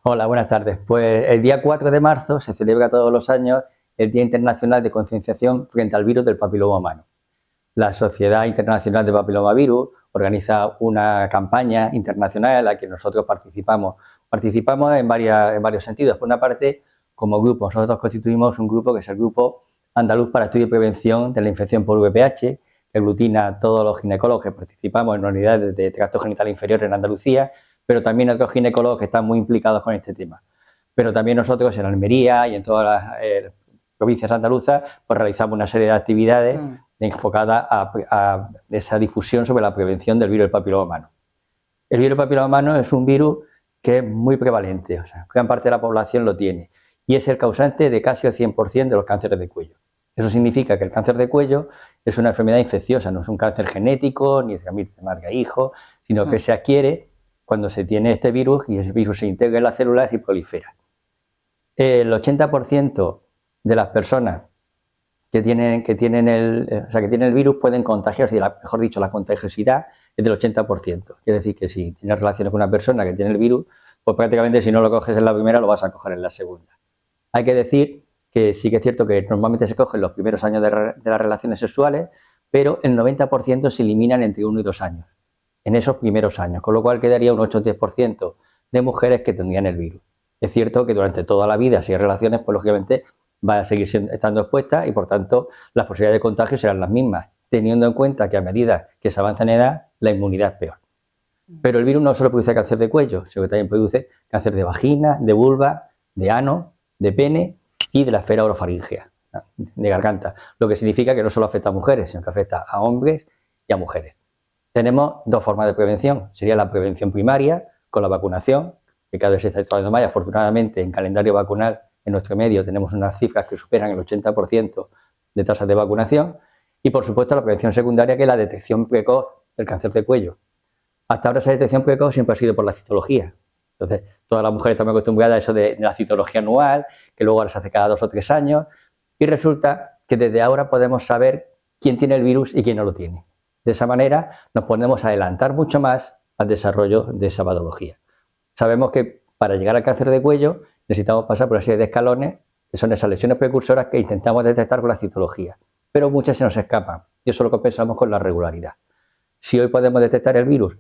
Hola, buenas tardes. Pues el día 4 de marzo se celebra todos los años el Día Internacional de Concienciación frente al virus del papiloma humano. La Sociedad Internacional de Papilomavirus organiza una campaña internacional en la que nosotros participamos. Participamos en varios sentidos. Por una parte, como grupo, nosotros constituimos un grupo que es el Grupo Andaluz para Estudio y Prevención de la Infección por VPH, que aglutina a todos los ginecólogos que participamos en unidades de tracto genital inferior en Andalucía, pero también otros ginecólogos que están muy implicados con este tema. Pero también nosotros en Almería y en todas las provincias andaluzas pues realizamos una serie de actividades enfocadas a esa difusión sobre la prevención del virus del papiloma humano. El virus del papiloma humano es un virus que es muy prevalente, o sea, gran parte de la población lo tiene y es el causante de casi el 100% de los cánceres de cuello. Eso significa que el cáncer de cuello es una enfermedad infecciosa, no es un cáncer genético ni de marca hijo, sino que se adquiere cuando se tiene este virus y ese virus se integra en las células y prolifera. El 80% de las personas que tienen el virus pueden contagiarse, mejor dicho, la contagiosidad es del 80%. Quiere decir que si tienes relaciones con una persona que tiene el virus, pues prácticamente si no lo coges en la primera, lo vas a coger en la segunda. Hay que decir que sí que es cierto que normalmente se cogen los primeros años de las relaciones sexuales, pero el 90% se eliminan entre 1 y 2 años, en esos primeros años, con lo cual quedaría un 8 o 10% de mujeres que tendrían el virus. Es cierto que durante toda la vida, si hay relaciones, pues lógicamente va a seguir estando expuesta y por tanto las posibilidades de contagio serán las mismas, teniendo en cuenta que a medida que se avanza en edad, la inmunidad es peor. Pero el virus no solo produce cáncer de cuello, sino que también produce cáncer de vagina, de vulva, de ano, de pene y de la esfera orofaringea, de garganta, lo que significa que no solo afecta a mujeres, sino que afecta a hombres y a mujeres. Tenemos dos formas de prevención, sería la prevención primaria con la vacunación, que cada vez se está trabajando más, afortunadamente en calendario vacunal en nuestro medio tenemos unas cifras que superan el 80% de tasas de vacunación y por supuesto la prevención secundaria que es la detección precoz del cáncer de cuello. Hasta ahora esa detección precoz siempre ha sido por la citología. Entonces, todas las mujeres están acostumbradas a eso de la citología anual, que luego ahora se hace cada 2 o 3 años, y resulta que desde ahora podemos saber quién tiene el virus y quién no lo tiene. De esa manera nos podemos adelantar mucho más al desarrollo de esa patología. Sabemos que para llegar al cáncer de cuello necesitamos pasar por una serie de escalones, que son esas lesiones precursoras que intentamos detectar con la citología, pero muchas se nos escapan y eso lo compensamos con la regularidad. Si hoy podemos detectar el virus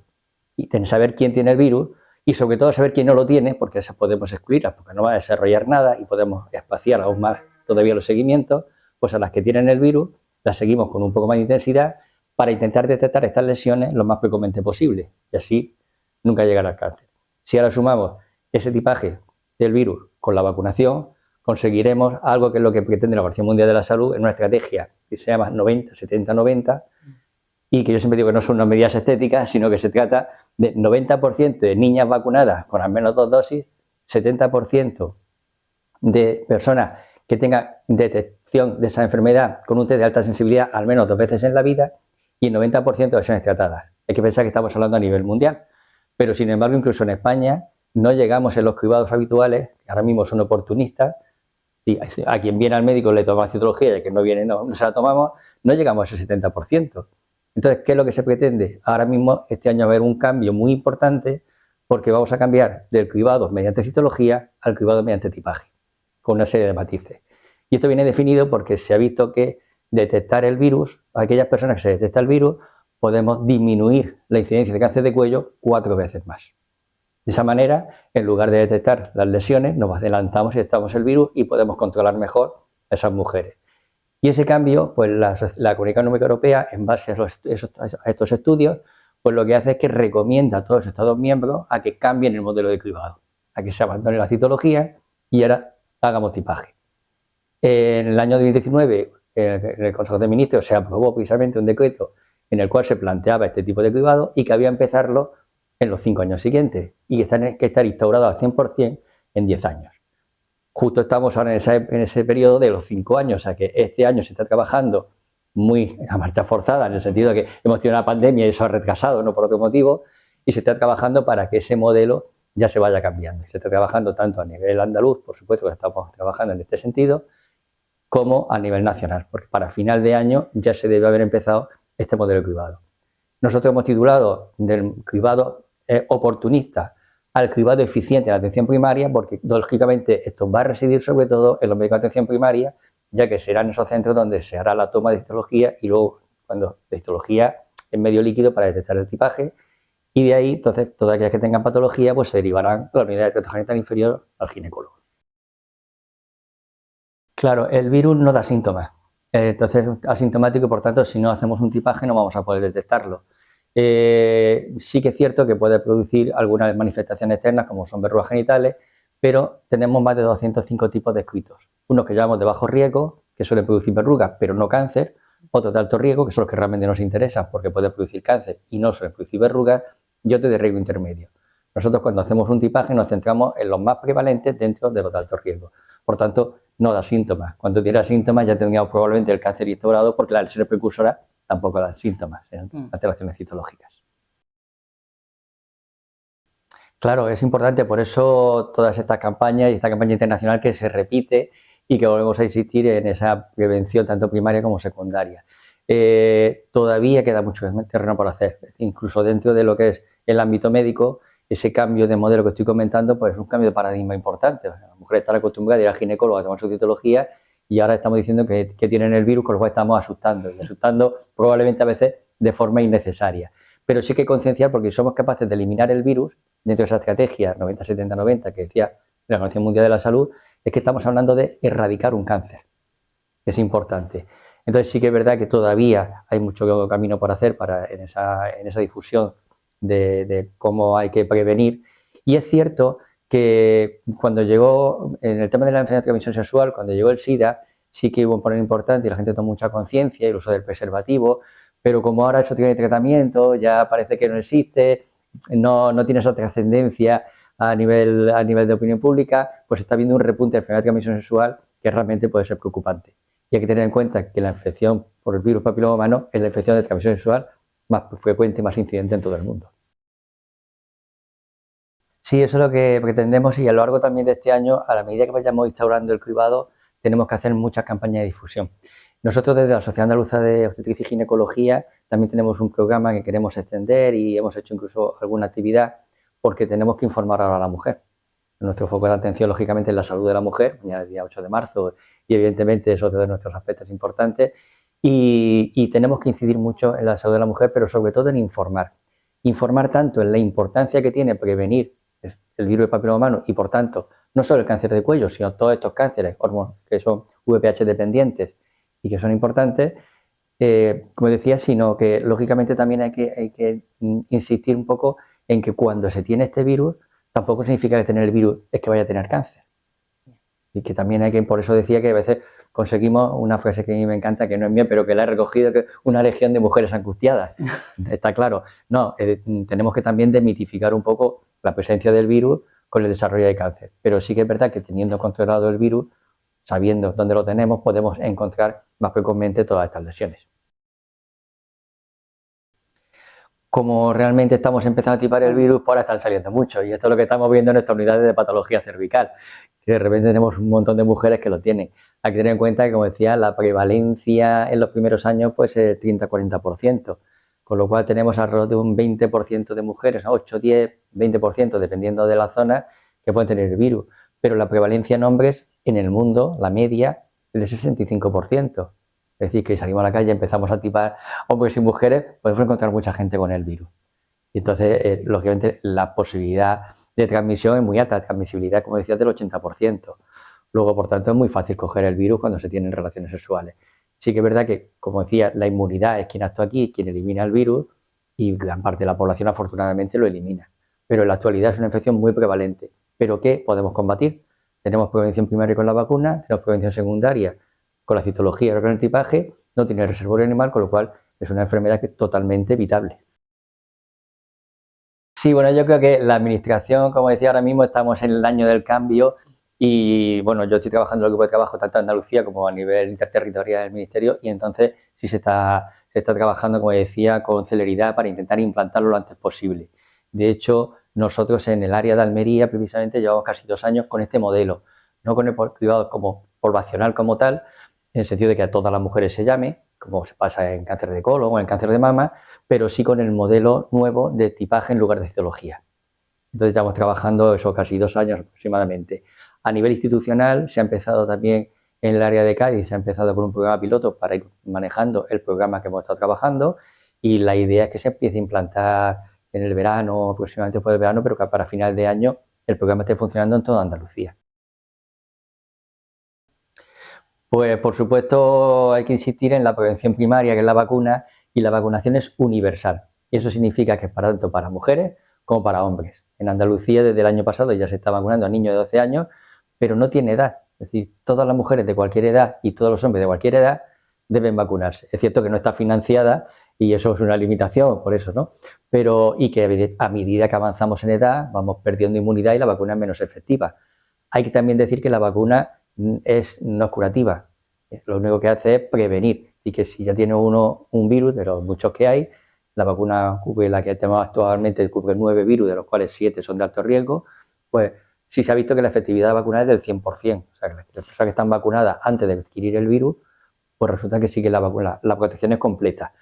y saber quién tiene el virus y sobre todo saber quién no lo tiene, porque esas podemos excluirlas porque no va a desarrollar nada y podemos espaciar aún más todavía los seguimientos, pues a las que tienen el virus las seguimos con un poco más de intensidad para intentar detectar estas lesiones lo más precozmente posible y así nunca llegar al cáncer. Si ahora sumamos ese tipaje del virus con la vacunación, conseguiremos algo que es lo que pretende la Organización Mundial de la Salud en una estrategia que se llama 90, 70, 90 y que yo siempre digo que no son unas medidas estéticas, sino que se trata de 90% de niñas vacunadas con al menos 2 dosis, 70% de personas que tengan detección de esa enfermedad con un test de alta sensibilidad al menos 2 veces en la vida y el 90% de lesiones tratadas. Hay que pensar que estamos hablando a nivel mundial, pero sin embargo incluso en España no llegamos en los cribados habituales, que ahora mismo son oportunistas, y a quien viene al médico le toma la citología y a quien no viene no se la tomamos, no llegamos a ese 70%. Entonces, ¿qué es lo que se pretende? Ahora mismo, este año va a haber un cambio muy importante porque vamos a cambiar del cribado mediante citología al cribado mediante tipaje, con una serie de matices. Y esto viene definido porque se ha visto que detectar el virus, a aquellas personas que se detecta el virus, podemos disminuir la incidencia de cáncer de cuello 4 veces más. De esa manera, en lugar de detectar las lesiones, nos adelantamos y detectamos el virus y podemos controlar mejor a esas mujeres. Y ese cambio, pues la Comunidad Económica Europea, en base a estos estudios, pues lo que hace es que recomienda a todos los Estados miembros a que cambien el modelo de cribado, a que se abandone la citología y ahora hagamos tipaje. En el año 2019, en el Consejo de Ministros se aprobó precisamente un decreto en el cual se planteaba este tipo de cribado y que había que empezarlo en los 5 años siguientes y que estar instaurado al 100% en 10 años. Justo estamos ahora en ese periodo de los 5 años, o sea que este año se está trabajando muy a marcha forzada, en el sentido de que hemos tenido una pandemia y eso ha retrasado, no por otro motivo, y se está trabajando para que ese modelo ya se vaya cambiando. Se está trabajando tanto a nivel andaluz, por supuesto que estamos trabajando en este sentido, como a nivel nacional, porque para final de año ya se debe haber empezado este modelo de cribado. Nosotros hemos titulado del cribado oportunista al cribado eficiente en la atención primaria, porque lógicamente esto va a residir sobre todo en los médicos de atención primaria, ya que serán esos centros donde se hará la toma de histología y luego cuando de histología en medio líquido para detectar el tipaje, y de ahí, entonces, todas aquellas que tengan patología, pues se derivarán a la unidad de trato genital inferior al ginecólogo. Claro, el virus no da síntomas, entonces es asintomático y por tanto si no hacemos un tipaje no vamos a poder detectarlo. Sí que es cierto que puede producir algunas manifestaciones externas como son verrugas genitales, pero tenemos más de 205 tipos descritos. Unos que llamamos de bajo riesgo, que suelen producir verrugas pero no cáncer, otros de alto riesgo, que son los que realmente nos interesan porque pueden producir cáncer y no suelen producir verrugas, y otros de riesgo intermedio. Nosotros cuando hacemos un tipaje nos centramos en los más prevalentes dentro de los de alto riesgo. Por tanto, no da síntomas. Cuando diera síntomas ya tendríamos probablemente el cáncer instaurado porque las lesiones precursoras tampoco dan síntomas en alteraciones citológicas. Claro, es importante, por eso todas estas campañas y esta campaña internacional que se repite y que volvemos a insistir en esa prevención tanto primaria como secundaria. Todavía queda mucho terreno por hacer, incluso dentro de lo que es el ámbito médico, ese cambio de modelo que estoy comentando, pues es un cambio de paradigma importante. La mujer está acostumbrada a ir al ginecólogo a tomar su citología y ahora estamos diciendo que tienen el virus, con lo cual estamos asustando y asustando probablemente a veces de forma innecesaria. Pero sí que concienciar porque somos capaces de eliminar el virus dentro de esa estrategia 90-70-90 que decía la Organización Mundial de la Salud, es que estamos hablando de erradicar un cáncer, que es importante. Entonces sí que es verdad que todavía hay mucho camino por hacer en esa difusión de cómo hay que prevenir. Y es cierto que cuando llegó, en el tema de la enfermedad de transmisión sexual, cuando llegó el SIDA, sí que hubo un problema importante y la gente tomó mucha conciencia, el uso del preservativo, pero como ahora eso tiene tratamiento, ya parece que no existe, no tiene esa trascendencia a nivel de opinión pública, pues está habiendo un repunte de enfermedad de transmisión sexual que realmente puede ser preocupante. Y hay que tener en cuenta que la infección por el virus papiloma humano es la infección de transmisión sexual más frecuente y más incidente en todo el mundo. Sí, eso es lo que pretendemos y a lo largo también de este año, a la medida que vayamos instaurando el cribado, tenemos que hacer muchas campañas de difusión. Nosotros desde la Sociedad Andaluza de Obstetricia y Ginecología también tenemos un programa que queremos extender y hemos hecho incluso alguna actividad porque tenemos que informar ahora a la mujer. Nuestro foco de atención, lógicamente, es la salud de la mujer, ya el día 8 de marzo, y evidentemente es otro de nuestros aspectos importantes, y tenemos que incidir mucho en la salud de la mujer, pero sobre todo en informar. Informar tanto en la importancia que tiene prevenir el virus del papiloma humano y, por tanto, no solo el cáncer de cuello, sino todos estos cánceres que son VPH dependientes y que son importantes, como decía, sino que lógicamente también hay que insistir un poco en que cuando se tiene este virus, tampoco significa que tener el virus es que vaya a tener cáncer. Y que también hay que, por eso decía que a veces conseguimos una frase que a mí me encanta, que no es mía, pero que la he recogido, que una legión de mujeres angustiadas. Está claro. No, tenemos que también demitificar un poco la presencia del virus con el desarrollo de cáncer. Pero sí que es verdad que teniendo controlado el virus, sabiendo dónde lo tenemos, podemos encontrar más precozmente todas estas lesiones. Como realmente estamos empezando a tipar el virus, pues ahora están saliendo muchos. Y esto es lo que estamos viendo en nuestras unidades de patología cervical, que de repente tenemos un montón de mujeres que lo tienen. Hay que tener en cuenta que, como decía, la prevalencia en los primeros años puede ser 30-40%, con lo cual tenemos alrededor de un 20% de mujeres, 8, 10, 20%, dependiendo de la zona, que pueden tener el virus. Pero la prevalencia en hombres en el mundo, la media, es de 65%. Es decir, que salimos a la calle y empezamos a tipar hombres y mujeres, podemos encontrar mucha gente con el virus. Y entonces, lógicamente, la posibilidad de transmisión es muy alta, la transmisibilidad, como decía, del 80%. Luego, por tanto, es muy fácil coger el virus cuando se tienen relaciones sexuales. Sí que es verdad que, como decía, la inmunidad es quien actúa aquí, quien elimina el virus, y gran parte de la población, afortunadamente, lo elimina. Pero en la actualidad es una infección muy prevalente. ¿Pero qué podemos combatir? Tenemos prevención primaria con la vacuna, tenemos prevención secundaria con la citología y con el tipaje, no tiene reservorio animal, con lo cual es una enfermedad que es totalmente evitable. Sí, bueno, yo creo que la administración, como decía, ahora mismo estamos en el año del cambio y, bueno, yo estoy trabajando en el grupo de trabajo tanto en Andalucía como a nivel interterritorial del Ministerio y entonces sí se está trabajando, como decía, con celeridad para intentar implantarlo lo antes posible. De hecho, nosotros en el área de Almería, precisamente, llevamos casi 2 años con este modelo, no con el privado como poblacional como tal, en el sentido de que a todas las mujeres se llame, como se pasa en cáncer de colon o en cáncer de mama, pero sí con el modelo nuevo de tipaje en lugar de citología. Entonces estamos trabajando eso casi 2 años aproximadamente. A nivel institucional se ha empezado también en el área de Cádiz, se ha empezado con un programa piloto para ir manejando el programa que hemos estado trabajando y la idea es que se empiece a implantar en el verano, aproximadamente después del verano, pero que para final de año el programa esté funcionando en toda Andalucía. Pues por supuesto hay que insistir en la prevención primaria, que es la vacuna, y la vacunación es universal. Y eso significa que es tanto para mujeres como para hombres. En Andalucía desde el año pasado ya se está vacunando a niños de 12 años, pero no tiene edad. Es decir, todas las mujeres de cualquier edad y todos los hombres de cualquier edad deben vacunarse. Es cierto que no está financiada y eso es una limitación, por eso, ¿no? Pero y que a medida que avanzamos en edad vamos perdiendo inmunidad y la vacuna es menos efectiva. Hay que también decir que la vacuna no es curativa, lo único que hace es prevenir y que si ya tiene uno un virus, de los muchos que hay, la vacuna cubre, la que tenemos actualmente, cubre 9 virus, de los cuales 7 son de alto riesgo, pues sí se ha visto que la efectividad vacunal es del 100%, o sea que las personas que están vacunadas antes de adquirir el virus, pues resulta que sí que la protección es completa.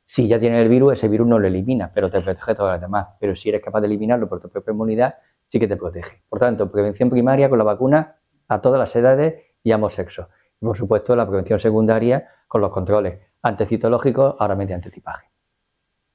Si ya tienes el virus, ese virus no lo elimina, pero te protege de todas las demás. Pero si eres capaz de eliminarlo por tu propia inmunidad, sí que te protege. Por tanto, prevención primaria con la vacuna a todas las edades y ambos sexos. Y por supuesto, la prevención secundaria con los controles antecitológicos, ahora mediante tipaje.